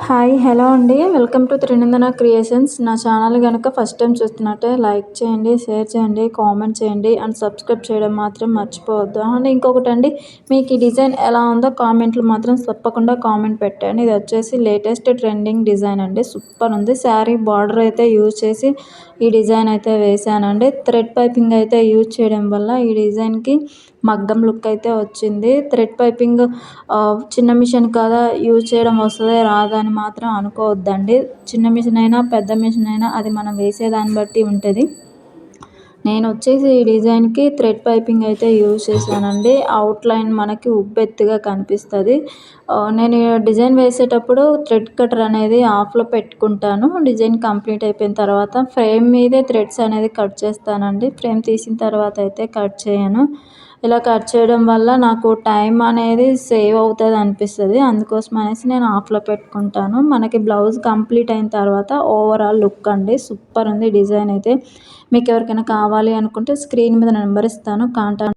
Hi hello అండి. Welcome to Trinandana creations. నా channel కనుక ఫస్ట్ టైం చూస్తున్నట్టే లైక్ చేయండి, షేర్ చేయండి, కామెంట్ చేయండి అండ్ సబ్స్క్రైబ్ చేయడం మాత్రం మర్చిపోవద్దు. అండ్ ఇంకొకటండి, మీకు ఈ డిజైన్ ఎలా ఉందో కామెంట్లు మాత్రం తప్పకుండా కామెంట్ పెట్టండి. ఇది వచ్చేసి లేటెస్ట్ ట్రెండింగ్ డిజైన్ అండి. సూపర్ ఉంది. శారీ బార్డర్ అయితే యూజ్ చేసి ఈ డిజైన్ అయితే వేసానండి. థ్రెడ్ పైపింగ్ అయితే యూజ్ చేయడం వల్ల ఈ డిజైన్కి మగ్గం లుక్ అయితే వచ్చింది. థ్రెడ్ పైపింగ్ చిన్న మిషన్ కదా యూజ్ చేయడం వస్తుందే రాదా అని మాత్రం అనుకోవద్దండి. చిన్న మిషన్ అయినా పెద్ద మిషన్ అయినా అది మనం వేసేదాన్ని బట్టి ఉంటుంది. నేను వచ్చేసి ఈ డిజైన్కి థ్రెడ్ పైపింగ్ అయితే యూజ్ చేశానండి. అవుట్లైన్ మనకి ఉబ్బెత్తుగా కనిపిస్తుంది. నేను డిజైన్ వేసేటప్పుడు థ్రెడ్ కటర్ అనేది ఆఫ్లో పెట్టుకుంటాను. డిజైన్ కంప్లీట్ అయిపోయిన తర్వాత ఫ్రేమ్ మీదే థ్రెడ్స్ అనేది కట్ చేస్తానండి. ఫ్రేమ్ తీసిన తర్వాత అయితే కట్ చేయను. ఇలా కట్ చేయడం వల్ల నాకు టైం అనేది సేవ్ అవుతుంది అనిపిస్తుంది. అందుకోసం అనేసి నేను ఆఫ్లో పెట్టుకుంటాను. మనకి బ్లౌజ్ కంప్లీట్ అయిన తర్వాత ఓవరాల్ లుక్ అండి సూపర్ ఉంది డిజైన్ అయితే. మీకు ఎవరికైనా కావాలి అనుకుంటే స్క్రీన్ మీద నెంబర్ ఇస్తాను, కాంటాక్ట్